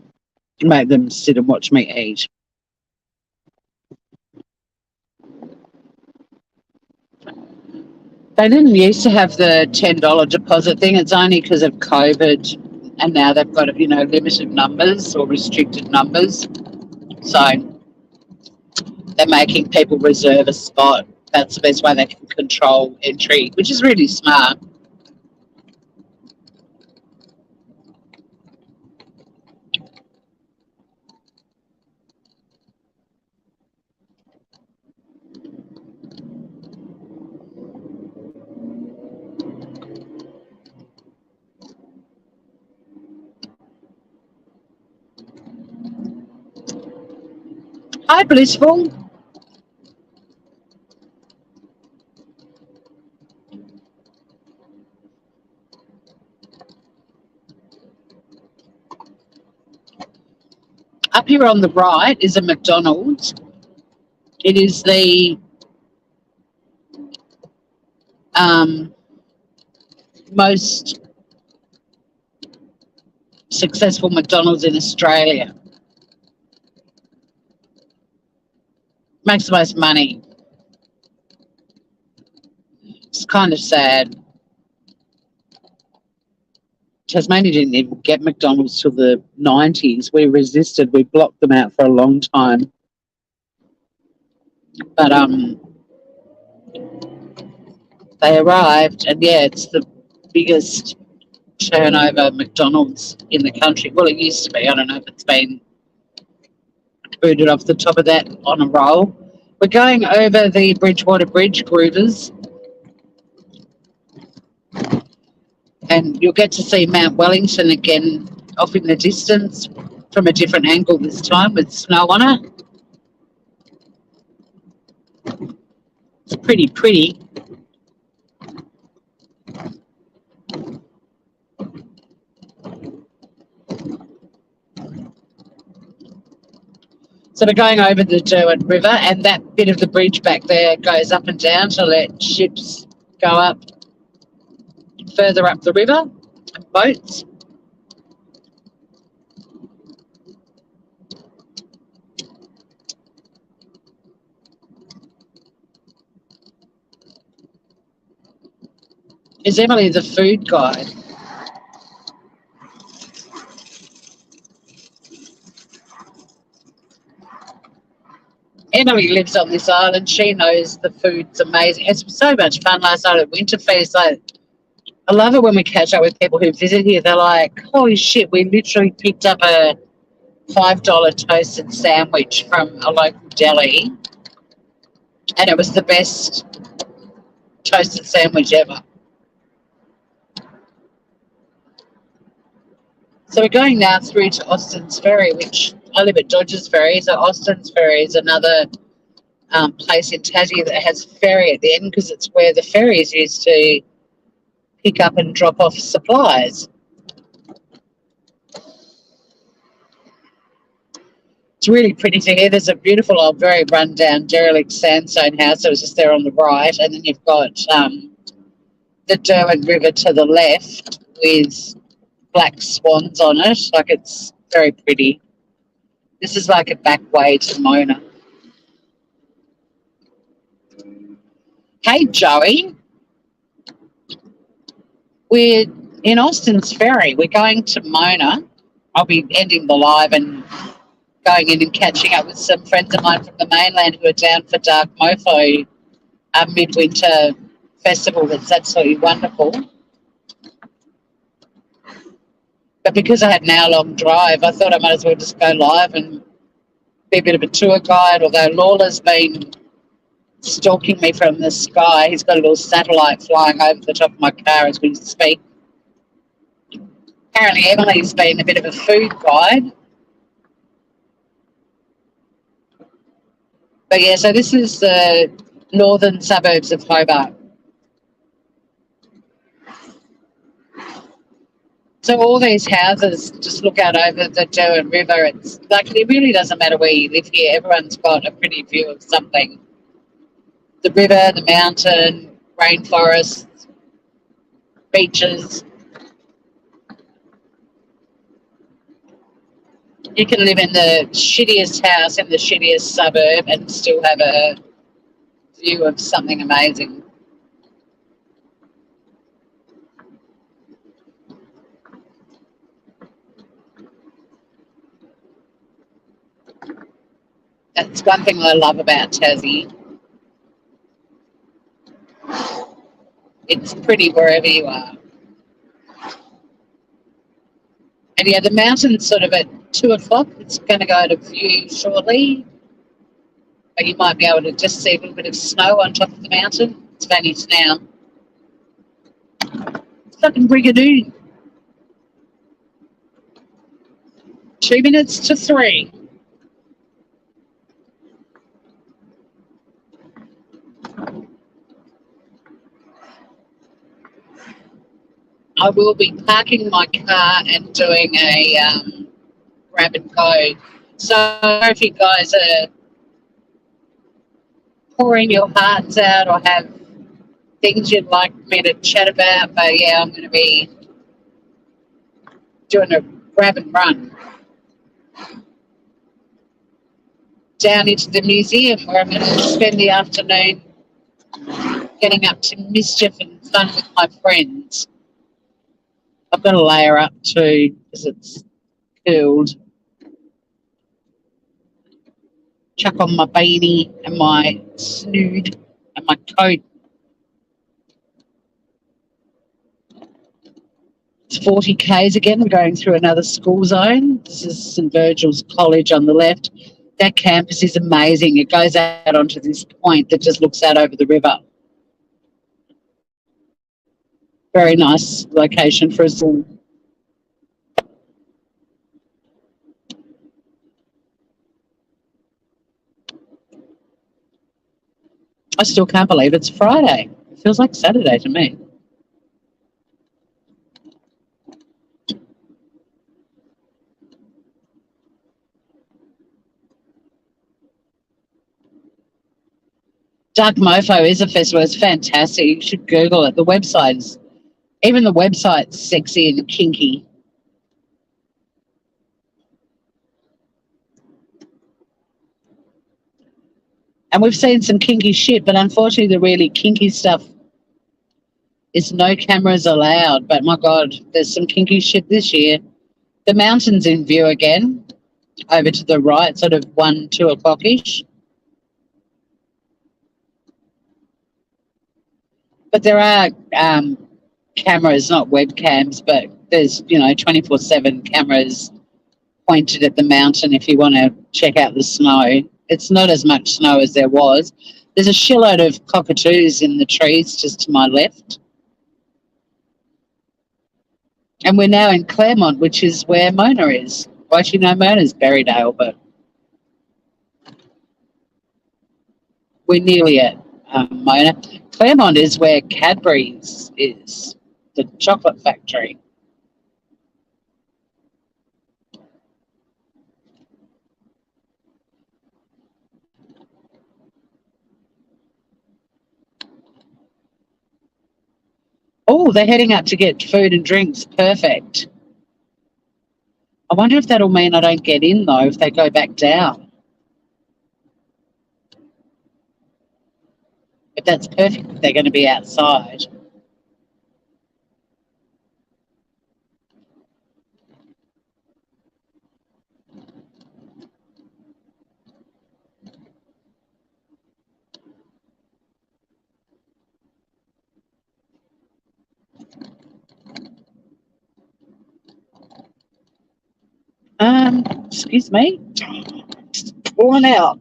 and make them sit and watch me eat. They didn't used to have the $10 deposit thing. It's only because of COVID, and now they've got limited numbers or restricted numbers. So they're making people reserve a spot. That's the best way they can control entry, which is really smart. Hi, Blissful. Up here on the right is a McDonald's. It is the most successful McDonald's in Australia. Makes the most money. It's kind of sad. Tasmania didn't even get McDonald's till the 90s. We resisted. We blocked them out for a long time. But they arrived, and yeah, it's the biggest turnover McDonald's in the country. Well, it used to be. I don't know if it's been booted off the top of that on a roll. We're going over the Bridgewater Bridge, Groovers, and you'll get to see Mount Wellington again off in the distance from a different angle this time with snow on it. It's pretty. So we're going over the Derwent River, and that bit of the bridge back there goes up and down to let ships go up further up the river, boats. Is Emily the food guide? Emily lives on this island. She knows the food's amazing. It's so much fun last night at Winterfeast. I love it when we catch up with people who visit here. They're like, holy shit, we literally picked up a $5 toasted sandwich from a local deli, and it was the best toasted sandwich ever. So we're going now through to Austin's Ferry, which I live at Dodgers Ferry. So Austin's Ferry is another place in Tassie that has ferry at the end, because it's where the ferries used to pick up and drop off supplies. It's really pretty to here. There's a beautiful old, very run-down, derelict sandstone house that was just there on the right, and then you've got the Derwent River to the left with black swans on it. Like, it's very pretty. This is like a back way to Mona. Hey, Joey. We're in Austin's Ferry. We're going to Mona. I'll be ending the live and going in and catching up with some friends of mine from the mainland who are down for Dark Mofo, a midwinter festival that's absolutely wonderful. But because I had an hour-long drive, I thought I might as well just go live and be a bit of a tour guide, although Lawler's been stalking me from the sky. He's got a little satellite flying over the top of my car as we speak. Apparently Emily's been a bit of a food guide. But yeah, so this is the northern suburbs of Hobart. So all these houses just look out over the Derwent River. It's like, it really doesn't matter where you live here. Everyone's got a pretty view of something. The river, the mountain, rainforest, beaches. You can live in the shittiest house in the shittiest suburb and still have a view of something amazing. That's one thing I love about Tassie. It's pretty wherever you are. And yeah, the mountain's sort of at 2 o'clock. It's going to go out of view shortly. But you might be able to just see a little bit of snow on top of the mountain. It's vanished now. It's fucking Brigadoon. 2 minutes to 3. I will be parking my car and doing a grab and go. So if you guys are pouring your hearts out or have things you'd like me to chat about, but yeah, I'm going to be doing a grab and run down into the museum where I'm going to spend the afternoon getting up to mischief and fun with my friends. I've got to layer up too because it's cold. Chuck on my beanie and my snood and my coat. It's 40 k's again. We're going through another school zone. This is St Virgil's College on the left. That campus is amazing. It goes out onto this point that just looks out over the river. Very nice location for us all. I still can't believe it's Friday. It feels like Saturday to me. Dark Mofo is a festival. It's fantastic. You should Google it. The website's sexy and kinky. And we've seen some kinky shit, but unfortunately the really kinky stuff is no cameras allowed. But my God, there's some kinky shit this year. The mountain's in view again, over to the right, sort of 2 o'clock-ish. But there are cameras, not webcams, but there's, 24/7 cameras pointed at the mountain if you want to check out the snow. It's not as much snow as there was. There's a shitload of cockatoos in the trees just to my left. And we're now in Claremont, which is where Mona is. Well, actually, no, Mona's Berrydale, but we're nearly at Mona. Claremont is where Cadbury's is, the chocolate factory. Oh, they're heading up to get food and drinks. Perfect. I wonder if that'll mean I don't get in, though, if they go back down. But that's perfect if they're going to be outside. Excuse me. Just pouring out.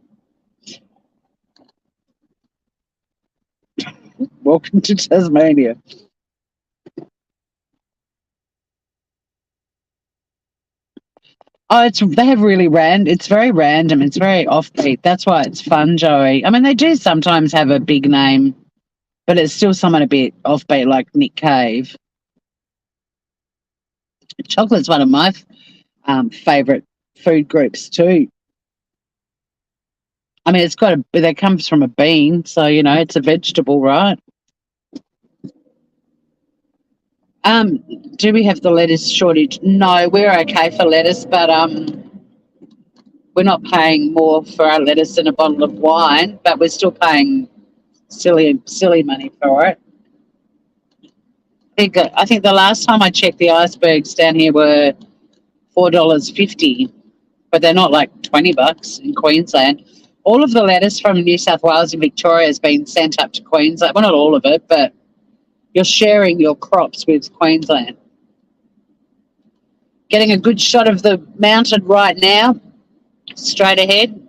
Welcome to Tasmania. Oh, it's very random. It's very offbeat. That's why it's fun, Joey. I mean, they do sometimes have a big name, but it's still someone a bit offbeat, like Nick Cave. Chocolate's one of my favourite food groups too. I mean, that comes from a bean, so it's a vegetable, right? Do we have the lettuce shortage? No, we're okay for lettuce, but We're not paying more for our lettuce than a bottle of wine, but we're still paying silly money for it. I think the last time I checked, the icebergs down here were $4.50, but they're not like $20 in Queensland. All of the lettuce from New South Wales and Victoria has been sent up to Queensland. Well, not all of it, but you're sharing your crops with Queensland. Getting a good shot of the mountain right now, straight ahead.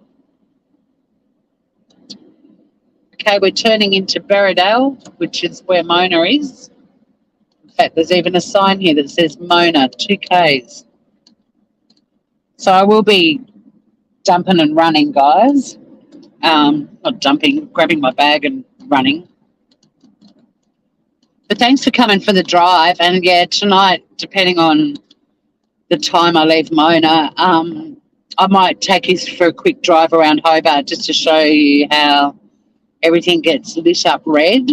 Okay, we're turning into Berridale, which is where Mona is. In fact, there's even a sign here that says Mona, 2Ks. So I will be dumping and running, guys. Not dumping, grabbing my bag and running. But thanks for coming for the drive. And yeah, tonight, depending on the time I leave Mona, I might take you for a quick drive around Hobart just to show you how everything gets lit up red.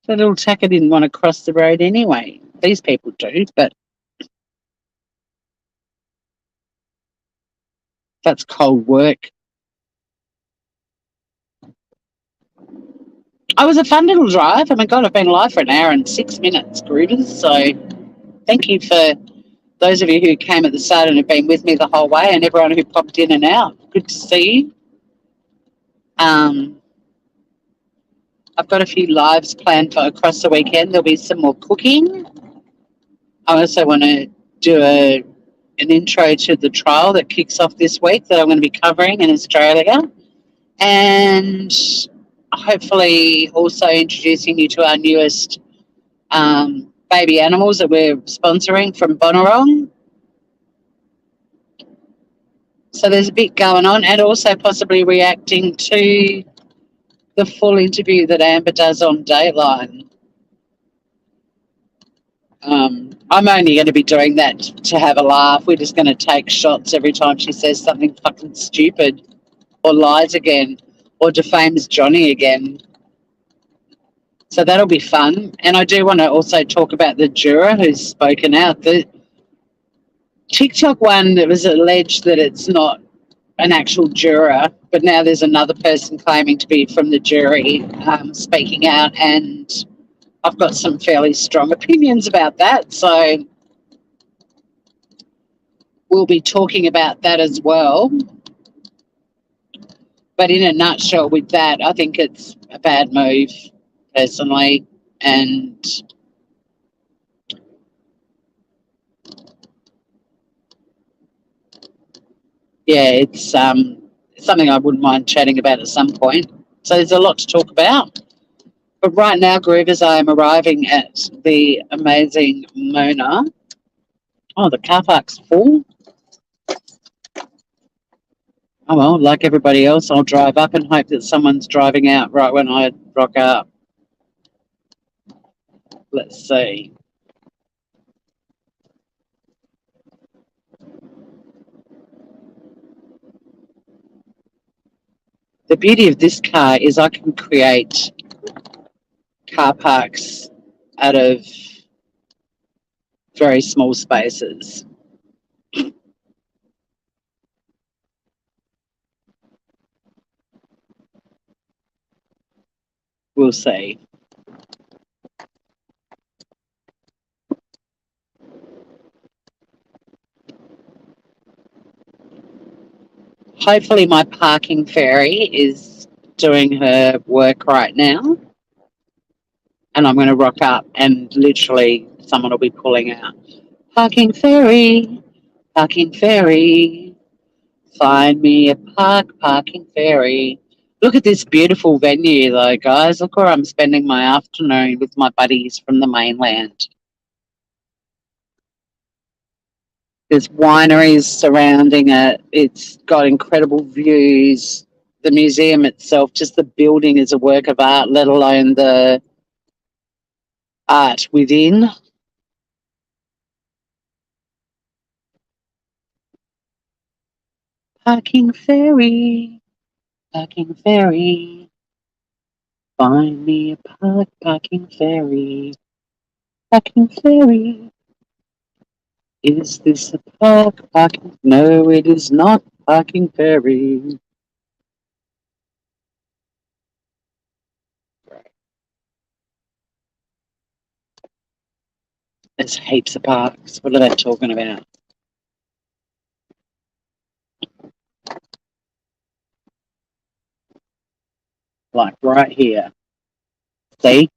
The little tacker didn't want to cross the road anyway. These people do, but that's cold work. I was a fun little drive. Oh my God, I've been live for an hour and 6 minutes, Groovers. So thank you for those of you who came at the start and have been with me the whole way, and everyone who popped in and out. Good to see you. I've got a few lives planned for across the weekend. There'll be some more cooking. I also want to do an intro to the trial that kicks off this week that I'm going to be covering in Australia. And hopefully also introducing you to our newest baby animals that we're sponsoring from Bonorong. So there's a bit going on, and also possibly reacting to the full interview that Amber does on Dateline. I'm only going to be doing that to have a laugh. We're just going to take shots every time she says something fucking stupid or lies again or defames Johnny again. So that'll be fun. And I do want to also talk about the juror who's spoken out. The TikTok one, that was alleged that it's not an actual juror, but now there's another person claiming to be from the jury speaking out, and I've got some fairly strong opinions about that. So we'll be talking about that as well. But in a nutshell with that, I think it's a bad move, personally. And yeah, it's something I wouldn't mind chatting about at some point. So there's a lot to talk about. But right now, Groovers, I am arriving at the amazing Mona. Oh, the car park's full. Oh, well, like everybody else, I'll drive up and hope that someone's driving out right when I rock up. Let's see. The beauty of this car is I can create car parks out of very small spaces. We'll see. Hopefully my parking fairy is doing her work right now. And I'm going to rock up and literally someone will be pulling out. Parking fairy, find me a parking fairy. Look at this beautiful venue though, guys. Look where I'm spending my afternoon with my buddies from the mainland. There's wineries surrounding it. It's got incredible views. The museum itself, just the building is a work of art, let alone the art within. Parking fairy, find me a parking fairy, Is this a parking? No, it is not parking ferry. There's heaps of parks. What are they talking about? Like right here. See?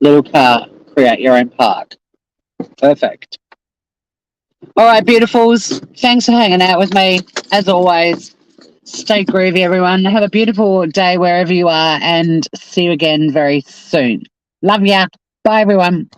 Little car, create your own park. Perfect. All right, beautifuls. Thanks for hanging out with me. As always, stay groovy, everyone. Have a beautiful day wherever you are, and see you again very soon. Love ya. Bye, everyone.